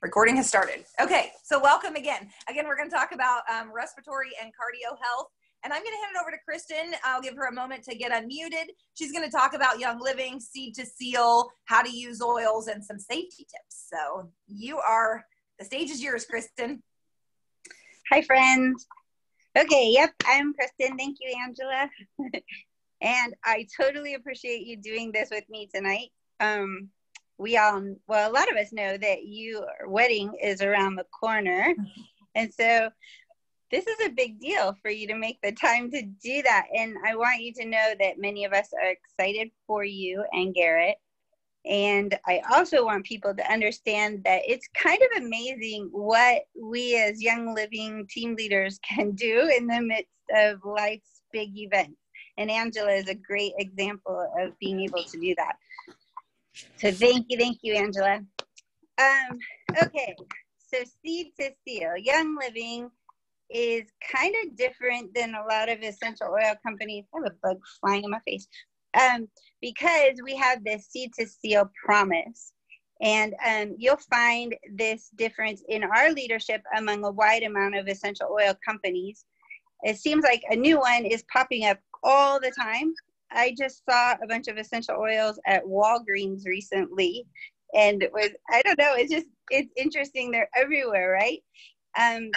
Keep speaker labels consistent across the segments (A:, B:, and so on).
A: Recording has started. Okay, so welcome again. Again, we're going to talk about respiratory and cardio health. And I'm going to hand it over to Kristen. I'll give her a moment to get unmuted. She's going to talk about Young Living, seed to seal, how to use oils, and some safety tips. So the stage is yours, Kristen.
B: Hi, friends. Okay, yep, I'm Kristen. Thank you, Angela. And I totally appreciate you doing this with me tonight. A lot of us know that your wedding is around the corner. And so this is a big deal for you to make the time to do that. And I want you to know that many of us are excited for you and Garrett. And I also want people to understand that it's kind of amazing what we as Young Living team leaders can do in the midst of life's big events. And Angela is a great example of being able to do that. So thank you, Angela. Okay, so seed to seal. Young Living is kind of different than a lot of essential oil companies. I have a bug flying in my face. Because we have this seed to seal promise. And you'll find this difference in our leadership among a wide amount of essential oil companies. It seems like a new one is popping up all the time. I just saw a bunch of essential oils at Walgreens recently, and it's interesting. They're everywhere, right?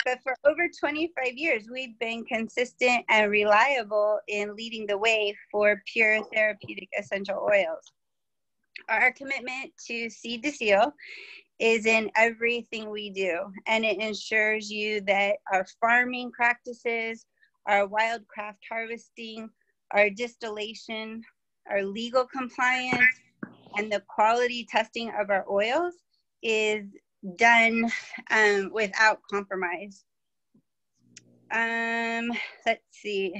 B: But for over 25 years, we've been consistent and reliable in leading the way for pure therapeutic essential oils. Our commitment to seed to seal is in everything we do, and it ensures you that our farming practices, our wildcraft harvesting, our distillation, our legal compliance, and the quality testing of our oils is done without compromise. Let's see.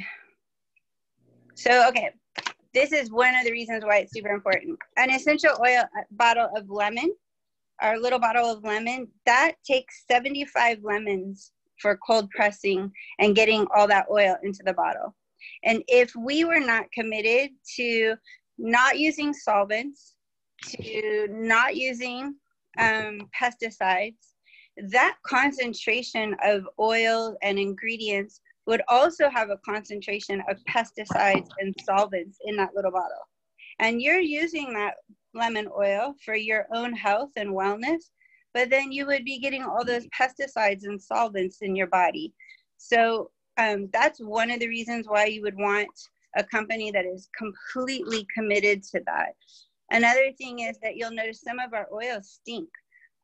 B: So, okay, this is one of the reasons why it's super important. An essential oil bottle of lemon, our little bottle of lemon, that takes 75 lemons for cold pressing and getting all that oil into the bottle. And if we were not committed to not using solvents, to not using pesticides, that concentration of oil and ingredients would also have a concentration of pesticides and solvents in that little bottle. And you're using that lemon oil for your own health and wellness, but then you would be getting all those pesticides and solvents in your body. So that's one of the reasons why you would want a company that is completely committed to that. Another thing is that you'll notice some of our oils stink.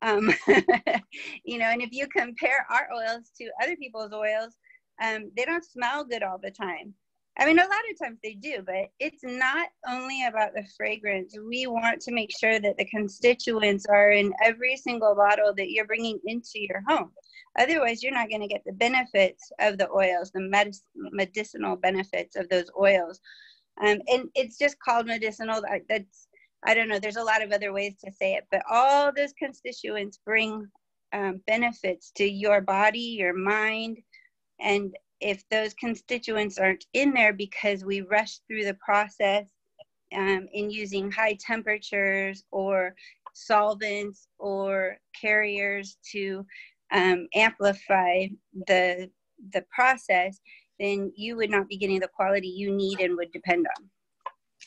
B: And if you compare our oils to other people's oils, they don't smell good all the time. I mean, a lot of times they do, but it's not only about the fragrance. We want to make sure that the constituents are in every single bottle that you're bringing into your home. Otherwise, you're not going to get the benefits of the oils, the medicinal benefits of those oils. And it's just called medicinal. That's, I don't know, there's a lot of other ways to say it, but all those constituents bring benefits to your body, your mind. And if those constituents aren't in there because we rush through the process in using high temperatures or solvents or carriers to amplify the process, then you would not be getting the quality you need and would depend on.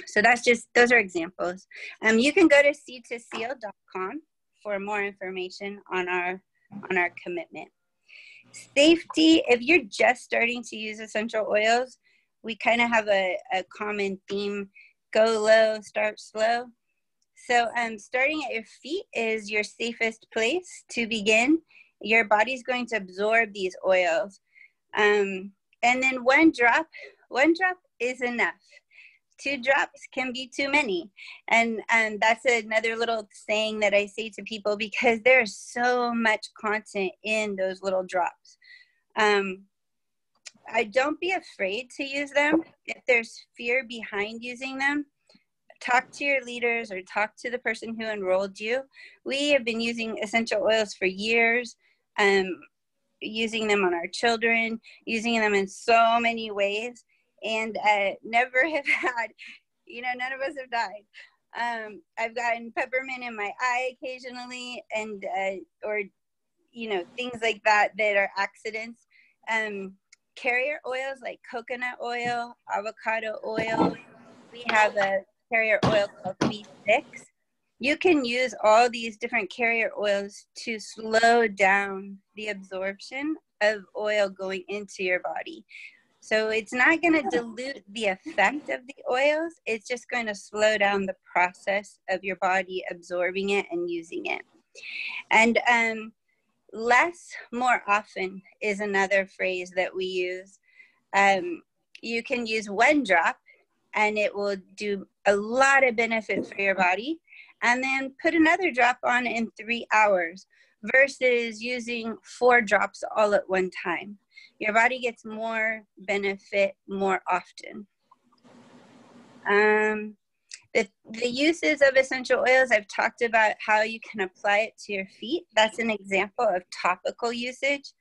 B: So those are examples. You can go to seedtoseal.com for more information on our commitment. Safety, if you're just starting to use essential oils, we kind of have a common theme: go low, start slow. So starting at your feet is your safest place to begin. Your body's going to absorb these oils. And then one drop is enough. 2 drops can be too many. And that's another little saying that I say to people, because there's so much content in those little drops. Don't be afraid to use them. If there's fear behind using them, talk to your leaders or talk to the person who enrolled you. We have been using essential oils for years, using them on our children, using them in so many ways. And never have had, none of us have died. I've gotten peppermint in my eye occasionally, and or you know, things like that that are accidents. Carrier oils like coconut oil, avocado oil. We have a carrier oil called B6. You can use all these different carrier oils to slow down the absorption of oil going into your body. So it's not going to dilute the effect of the oils. It's just going to slow down the process of your body absorbing it and using it. And less, more often is another phrase that we use. You can use 1 drop and it will do a lot of benefit for your body. And then put another drop on in 3 hours versus using 4 drops all at one time. Your body gets more benefit more often. The uses of essential oils, I've talked about how you can apply it to your feet. That's an example of topical usage.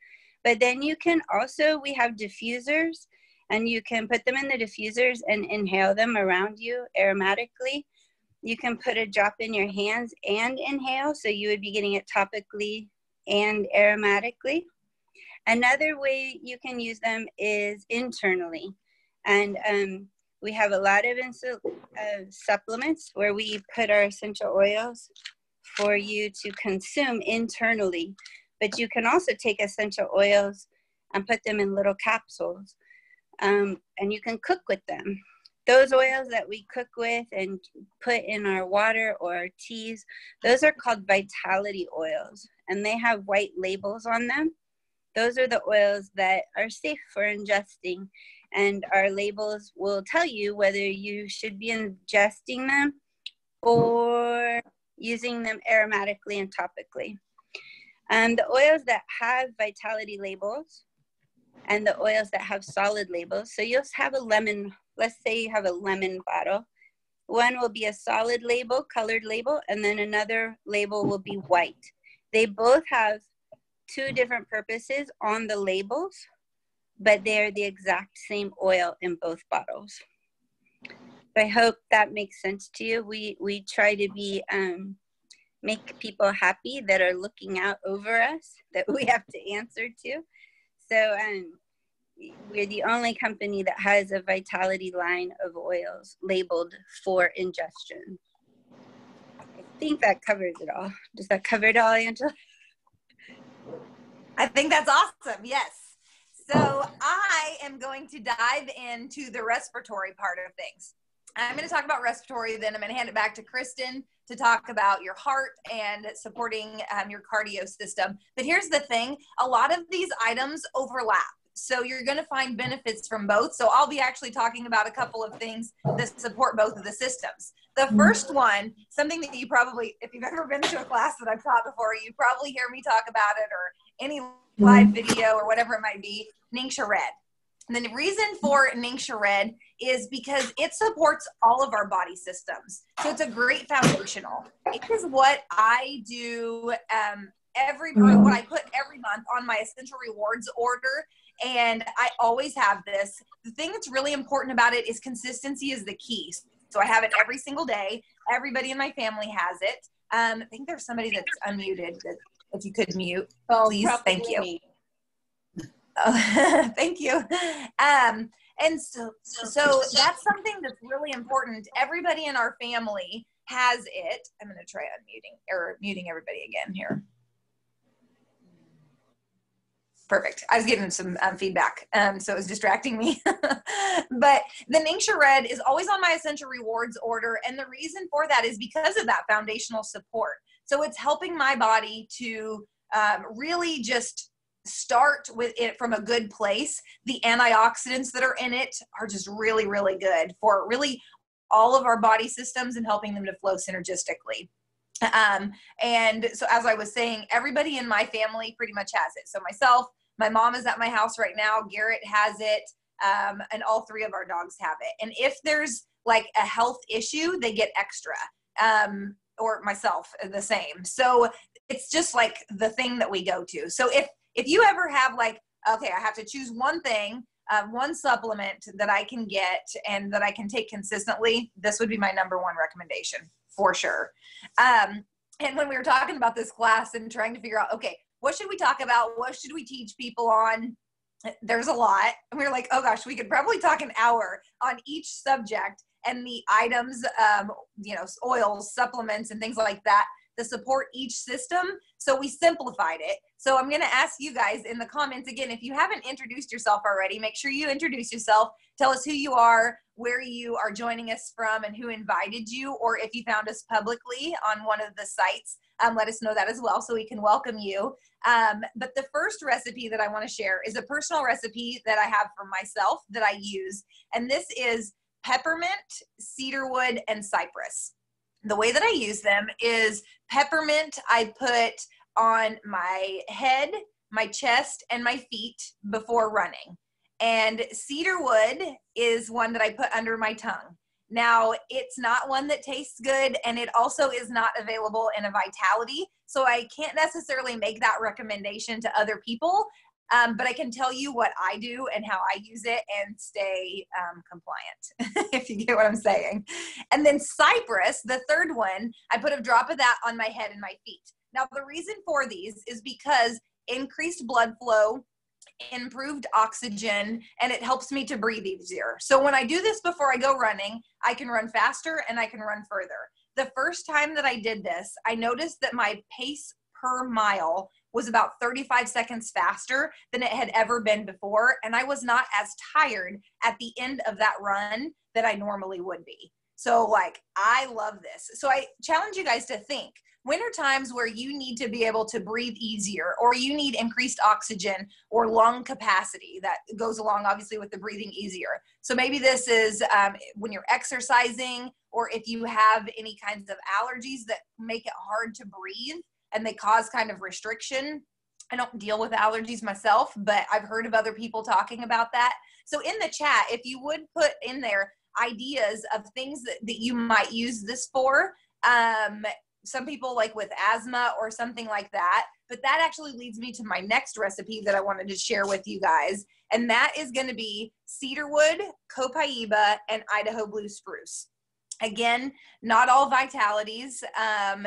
B: But then you can also, we have diffusers, and you can put them in the diffusers and inhale them around you aromatically. You can put a drop in your hands and inhale, so you would be getting it topically and aromatically. Another way you can use them is internally. And we have a lot of supplements where we put our essential oils for you to consume internally. But you can also take essential oils and put them in little capsules. And you can cook with them. Those oils that we cook with and put in our water or our teas, those are called vitality oils, and they have white labels on them. Those are the oils that are safe for ingesting, and our labels will tell you whether you should be ingesting them or using them aromatically and topically. The oils that have vitality labels and the oils that have solid labels, so you'll have a lemon. Let's say you have a lemon bottle. One will be a solid label, colored label, and then another label will be white. They both have 2 different purposes on the labels, but they're the exact same oil in both bottles. I hope that makes sense to you. We try to be, make people happy that are looking out over us, that we have to answer to. So, we're the only company that has a vitality line of oils labeled for ingestion. I think that covers it all. Does that cover it all, Angela?
A: I think that's awesome. Yes. So I am going to dive into the respiratory part of things. I'm going to talk about respiratory, then I'm going to hand it back to Kristen to talk about your heart and supporting your cardio system. But here's the thing, a lot of these items overlap. So you're going to find benefits from both. So I'll be actually talking about a couple of things that support both of the systems. The first one, something that you probably, if you've ever been to a class that I've taught before, you probably hear me talk about it, or any live video or whatever it might be, Ningxia Red. And the reason for Ningxia Red is because it supports all of our body systems. So it's a great foundational. It is what I do what I put every month on my essential rewards order. And I always have this. The thing that's really important about it is consistency is the key. So I have it every single day. Everybody in my family has it. I think there's somebody that's unmuted. If you could mute, please. Thank you.
C: Me.
A: Thank you. And so that's something that's really important. Everybody in our family has it. I'm going to try muting everybody again here. Perfect. I was getting some feedback, so it was distracting me. But the Ningxia Red is always on my essential rewards order, and the reason for that is because of that foundational support. So it's helping my body to really just start with it from a good place. The antioxidants that are in it are just really, really good for really all of our body systems and helping them to flow synergistically. And so as I was saying, everybody in my family pretty much has it. So myself, my mom is at my house right now, Garrett has it, and all 3 of our dogs have it. And if there's like a health issue, they get extra, or myself the same. So it's just like the thing that we go to. So if you ever have like, okay, I have to choose one thing, one supplement that I can get and that I can take consistently, this would be my #1 recommendation for sure. And when we were talking about this class and trying to figure out, okay, what should we talk about? What should we teach people on? There's a lot. And we were like, oh gosh, we could probably talk an hour on each subject and the items, you know, oils, supplements, and things like that to support each system. So we simplified it. So I'm going to ask you guys in the comments again, if you haven't introduced yourself already, make sure you introduce yourself. Tell us who you are, where you are joining us from, and who invited you, or if you found us publicly on one of the sites, let us know that as well so we can welcome you. But the first recipe that I want to share is a personal recipe that I have for myself that I use. And this is peppermint, cedarwood, and cypress. The way that I use them is peppermint I put on my head, my chest, and my feet before running. And cedarwood is one that I put under my tongue. Now, it's not one that tastes good, and it also is not available in a Vitality, so I can't necessarily make that recommendation to other people, but I can tell you what I do and how I use it and stay compliant, if you get what I'm saying. And then Cypress, the third one, I put a drop of that on my head and my feet. Now, the reason for these is because increased blood flow, improved oxygen, and it helps me to breathe easier. So when I do this before I go running, I can run faster and I can run further. The first time that I did this, I noticed that my pace per mile was about 35 seconds faster than it had ever been before. And I was not as tired at the end of that run that I normally would be. So like, I love this. So I challenge you guys to think, when are times where you need to be able to breathe easier, or you need increased oxygen or lung capacity that goes along obviously with the breathing easier. So maybe this is when you're exercising, or if you have any kinds of allergies that make it hard to breathe and they cause kind of restriction. I don't deal with allergies myself, but I've heard of other people talking about that. So in the chat, if you would put in there ideas of things that you might use this for, some people like with asthma or something like that, but that actually leads me to my next recipe that I wanted to share with you guys. And that is going to be cedarwood, copaiba, and Idaho blue spruce. Again, not all Vitalities.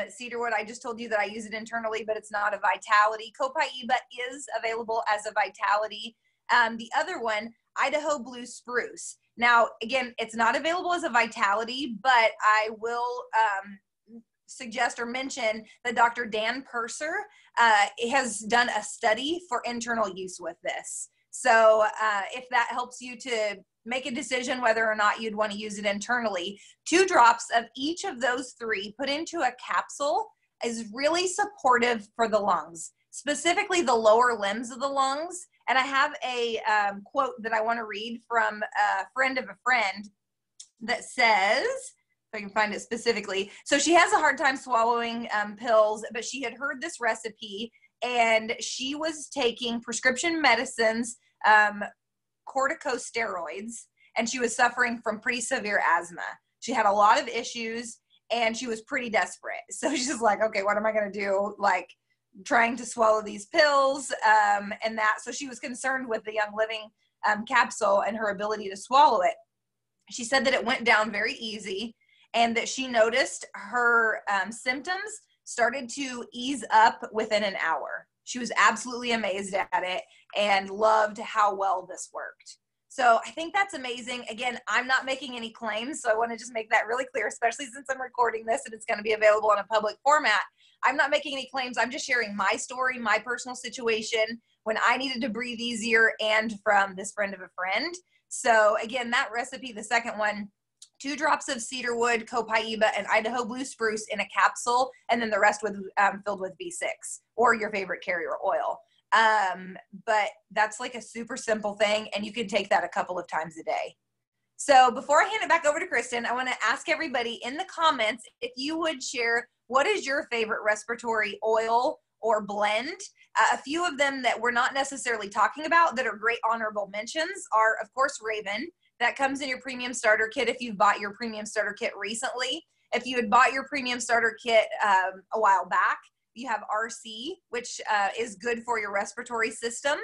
A: Cedarwood, I just told you that I use it internally, but it's not a Vitality. Copaiba is available as a Vitality. The other one, Idaho blue spruce. Now, again, it's not available as a Vitality, but I will suggest or mention that Dr. Dan Purser has done a study for internal use with this. So if that helps you to make a decision whether or not you'd want to use it internally, 2 drops of each of those 3 put into a capsule is really supportive for the lungs, specifically the lower limbs of the lungs. And I have a quote that I want to read from a friend of a friend that says, if I can find it specifically. So she has a hard time swallowing pills, but she had heard this recipe and she was taking prescription medicines, corticosteroids, and she was suffering from pretty severe asthma. She had a lot of issues and she was pretty desperate. So she's just like, okay, what am I going to do? Like trying to swallow these pills and that. So she was concerned with the Young Living capsule and her ability to swallow it. She said that it went down very easy, and that she noticed her symptoms started to ease up within an hour. She was absolutely amazed at it and loved how well this worked. So I think that's amazing. Again, I'm not making any claims, so I want to just make that really clear, especially since I'm recording this and it's going to be available in a public format. I'm not making any claims. I'm just sharing my story, my personal situation when I needed to breathe easier, and from this friend of a friend. So again, that recipe, the second one, 2 drops of cedarwood, copaiba, and Idaho blue spruce in a capsule, and then the rest with filled with B6 or your favorite carrier oil. But that's like a super simple thing, and you can take that a couple of times a day. So before I hand it back over to Kristen, I want to ask everybody in the comments if you would share what is your favorite respiratory oil or blend. A few of them that we're not necessarily talking about that are great honorable mentions are, of course, Raven. That comes in your premium starter kit if you've bought your premium starter kit recently. If you had bought your premium starter kit a while back, you have RC, which is good for your respiratory system.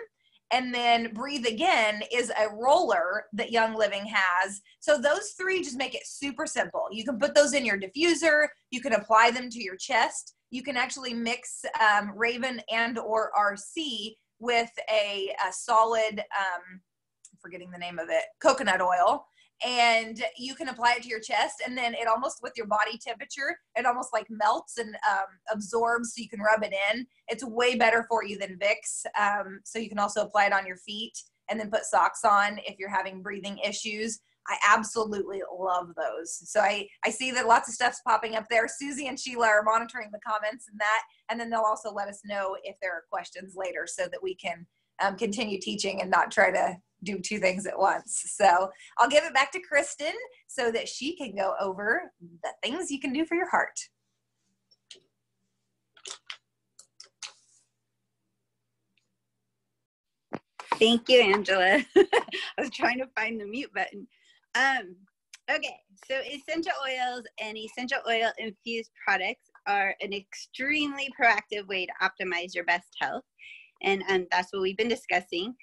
A: And then Breathe Again is a roller that Young Living has. So those 3 just make it super simple. You can put those in your diffuser. You can apply them to your chest. you can actually mix Raven and or RC with a solid, I'm forgetting the name of it, coconut oil. And you can apply it to your chest, and then it almost, with your body temperature, it almost like melts and absorbs, so you can rub it in. It's way better for you than Vicks. So you can also apply it on your feet and then put socks on if you're having breathing issues. I absolutely love those. So I see that lots of stuff's popping up there. Susie and Sheila are monitoring the comments and that, and then they'll also let us know if there are questions later so that we can continue teaching and not try to do two things at once. So I'll give it back to Kristen so that she can go over the things you can do for your heart.
B: Thank you, Angela. I was trying to find the mute button. Okay, so essential oils and essential oil infused products are an extremely proactive way to optimize your best health. And that's what we've been discussing.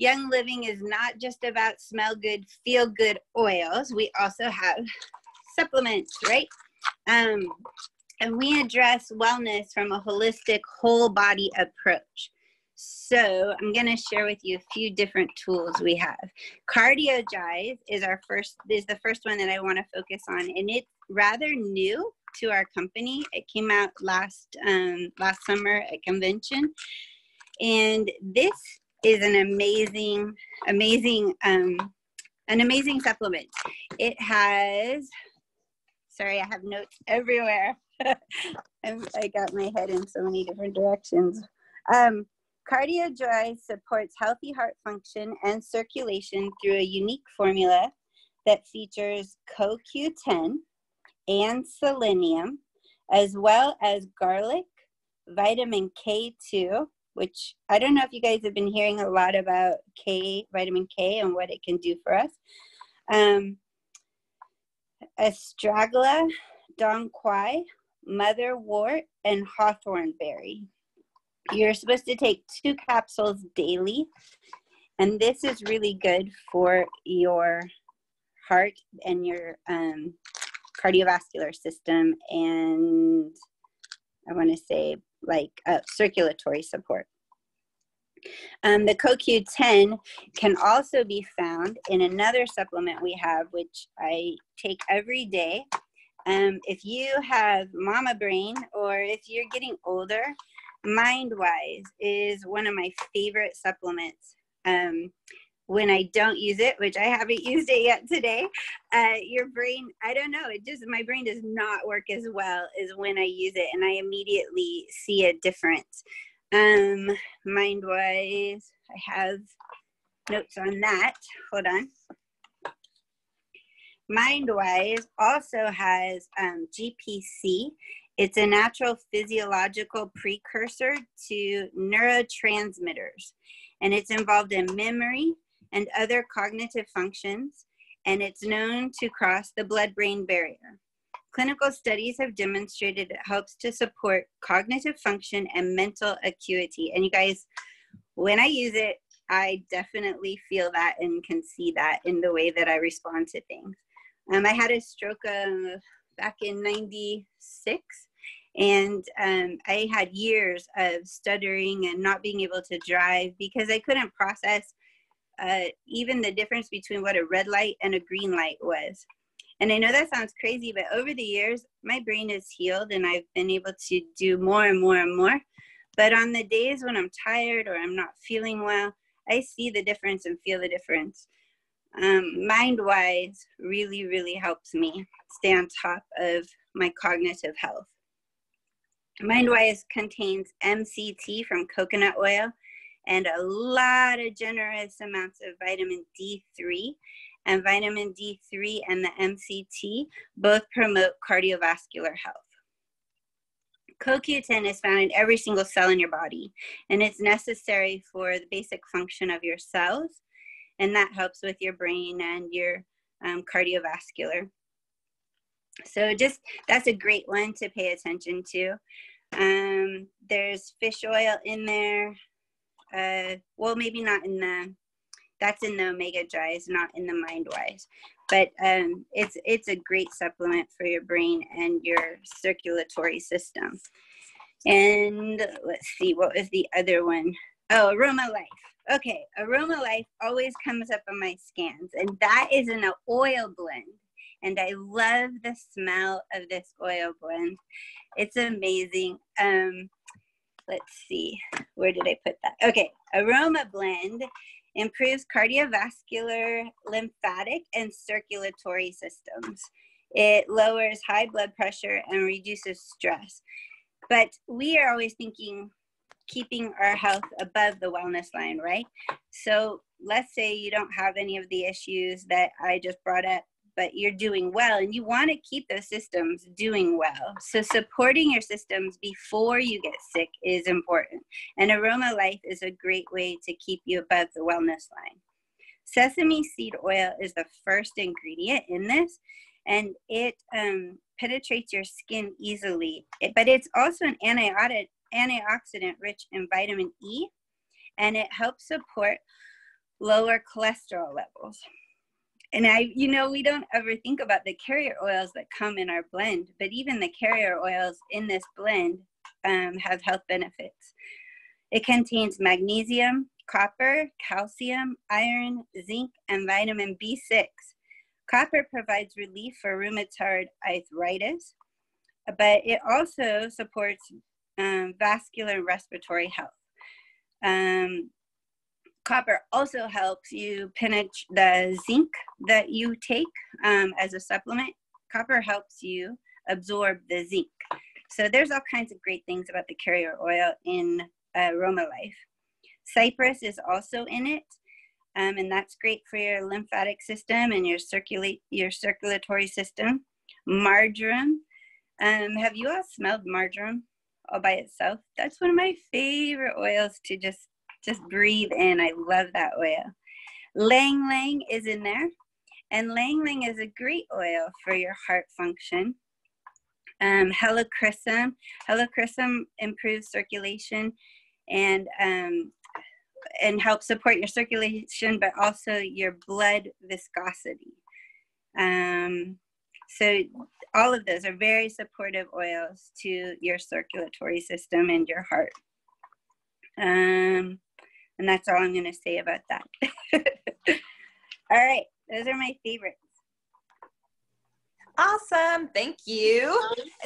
B: Young living is not just about smell good, feel good oils. We also have supplements, right? And we address wellness from a holistic whole body approach. So I'm going to share with you a few different tools we have. Cardiogize is the first one that I want to focus on, and it's rather new to our company. It came out last summer at convention, and this is an amazing supplement. It has, sorry, I have notes everywhere. I got my head in so many different directions. Cardiogize supports healthy heart function and circulation through a unique formula that features CoQ10 and selenium, as well as garlic, vitamin K2, which I don't know if you guys have been hearing a lot about vitamin K and what it can do for us. Astragala, dong quai, motherwort, and hawthorn berry. You're supposed to take 2 capsules daily, and this is really good for your heart and your cardiovascular system, and I want to say like circulatory support. The CoQ10 can also be found in another supplement we have, which I take every day. If you have mama brain, or if you're getting older, Mindwise is one of my favorite supplements. When I don't use it, which I haven't used it yet today, your brain, I don't know, my brain does not work as well as when I use it, and I immediately see a difference. Mindwise, I have notes on that. Hold on. Mindwise also has GPC. It's a natural physiological precursor to neurotransmitters, and it's involved in memory and other cognitive functions, and it's known to cross the blood-brain barrier. Clinical studies have demonstrated it helps to support cognitive function and mental acuity. And you guys, when I use it, I definitely feel that and can see that in the way that I respond to things. I had a stroke back in '96, and I had years of stuttering and not being able to drive because I couldn't process even the difference between what a red light and a green light was. And I know that sounds crazy, but over the years, my brain is healed and I've been able to do more and more and more. But on the days when I'm tired or I'm not feeling well, I see the difference and feel the difference. Mindwise really, really helps me stay on top of my cognitive health. Mindwise contains MCT from coconut oil and a lot of generous amounts of vitamin D3. And vitamin D3 and the MCT both promote cardiovascular health. CoQ10 is found in every single cell in your body, and it's necessary for the basic function of your cells, and that helps with your brain and your cardiovascular. So that's a great one to pay attention to. There's fish oil in there. Well, maybe not in the, that's in the Omega Gize, not in the Mindwise. But it's a great supplement for your brain and your circulatory system. And let's see, what was the other one? Oh, AromaLife. Okay, AromaLife always comes up on my scans, and that is an oil blend. And I love the smell of this oil blend. It's amazing. Let's see, where did I put that? Okay, Aroma Blend improves cardiovascular, lymphatic, and circulatory systems. It lowers high blood pressure and reduces stress. But we are always thinking keeping our health above the wellness line, right? So let's say you don't have any of the issues that I just brought up, but you're doing well and you want to keep those systems doing well. So supporting your systems before you get sick is important. And AromaLife is a great way to keep you above the wellness line. Sesame seed oil is the first ingredient in this, and it penetrates your skin easily. But it's also an antioxidant rich in vitamin E, and it helps support lower cholesterol levels. And we don't ever think about the carrier oils that come in our blend, but even the carrier oils in this blend have health benefits. It contains magnesium, copper, calcium, iron, zinc, and vitamin B6. Copper provides relief for rheumatoid arthritis, but it also supports vascular and respiratory health. Copper also helps you penetrate the zinc that you take as a supplement. Copper helps you absorb the zinc. So there's all kinds of great things about the carrier oil in AromaLife. Cypress is also in it, and that's great for your lymphatic system and your circulatory system. Marjoram. Have you all smelled marjoram all by itself? That's one of my favorite oils to just breathe in. I love that oil. Lang Lang is in there, and Lang Lang is a great oil for your heart function. Helichrysum improves circulation and helps support your circulation, but also your blood viscosity. So all of those are very supportive oils to your circulatory system and your heart. And that's all I'm going to say about that. All right, those are my favorites.
A: Awesome, thank you.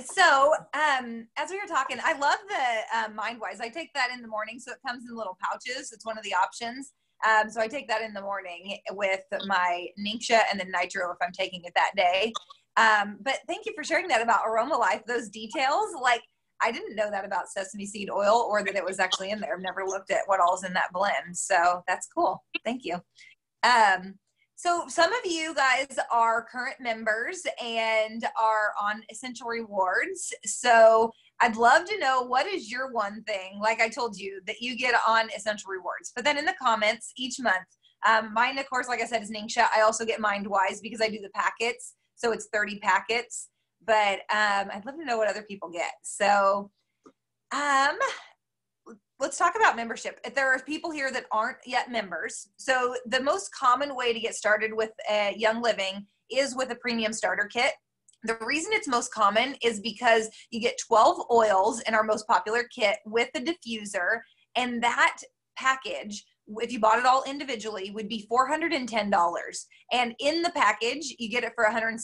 A: So as we were talking, I love the Mindwise. I take that in the morning, so it comes in little pouches. It's one of the options. So I take that in the morning with my Ningxia and then Nitro if I'm taking it that day. But thank you for sharing that about AromaLife, those details. Like, I didn't know that about sesame seed oil or that it was actually in there. I've never looked at what all's in that blend. So that's cool. Thank you. So some of you guys are current members and are on Essential Rewards. So I'd love to know, what is your one thing, like I told you, that you get on Essential Rewards? Put that in the comments each month. Mine, of course, like I said, is Ningxia. I also get Mindwise because I do the packets. So it's 30 packets. But I'd love to know what other people get. So let's talk about membership. If there are people here that aren't yet members, so the most common way to get started with Young Living is with a premium starter kit. The reason it's most common is because you get 12 oils in our most popular kit with the diffuser, and that package, if you bought it all individually, would be $410. And in the package, you get it for $165.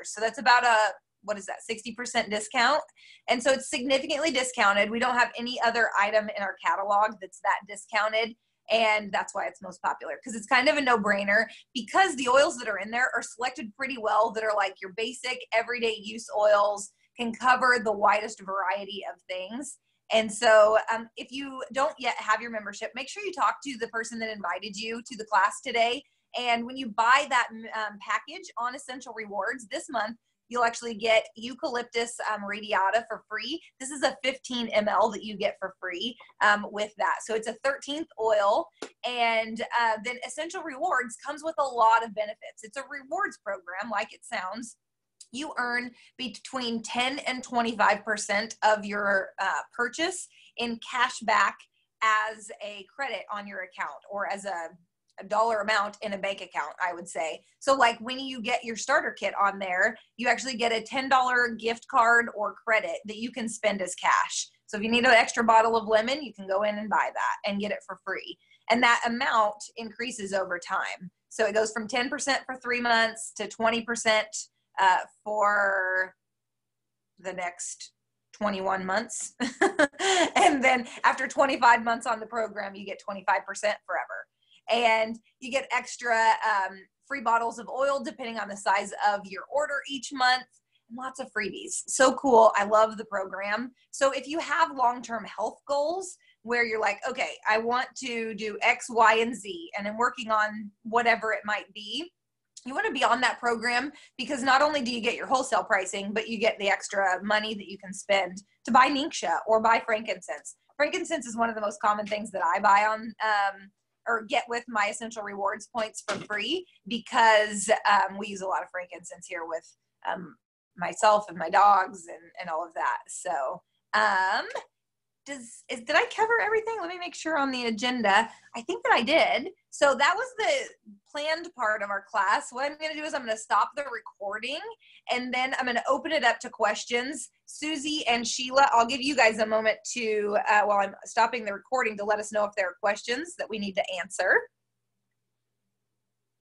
A: So that's about a, 60% discount. And so it's significantly discounted. We don't have any other item in our catalog that's that discounted. And that's why it's most popular, because it's kind of a no-brainer, because the oils that are in there are selected pretty well, that are like your basic everyday use oils, can cover the widest variety of things. And so if you don't yet have your membership, make sure you talk to the person that invited you to the class today. And when you buy that package on Essential Rewards this month, you'll actually get eucalyptus radiata for free. This is a 15 ml that you get for free with that. So it's a 13th oil. And then Essential Rewards comes with a lot of benefits. It's a rewards program, like it sounds. You earn between 10 and 25% of your purchase in cash back as a credit on your account, or as a dollar amount in a bank account, I would say. So like when you get your starter kit on there, you actually get a $10 gift card or credit that you can spend as cash. So if you need an extra bottle of lemon, you can go in and buy that and get it for free. And that amount increases over time. So it goes from 10% for 3 months to 20% for the next 21 months. And then after 25 months on the program, you get 25% forever. And you get extra free bottles of oil depending on the size of your order each month, and lots of freebies. So cool. I love the program. So if you have long-term health goals where you're like, okay, I want to do X, Y, and Z, and I'm working on whatever it might be, you want to be on that program, because not only do you get your wholesale pricing, but you get the extra money that you can spend to buy Ningxia or buy frankincense. Frankincense is one of the most common things that I buy on or get with my Essential Rewards points for free, because we use a lot of frankincense here with myself and my dogs and all of that. So did I cover everything? Let me make sure on the agenda. I think that I did. So that was the planned part of our class. What I'm going to do is I'm going to stop the recording, and then I'm going to open it up to questions. Susie and Sheila, I'll give you guys a moment to, while I'm stopping the recording, to let us know if there are questions that we need to answer.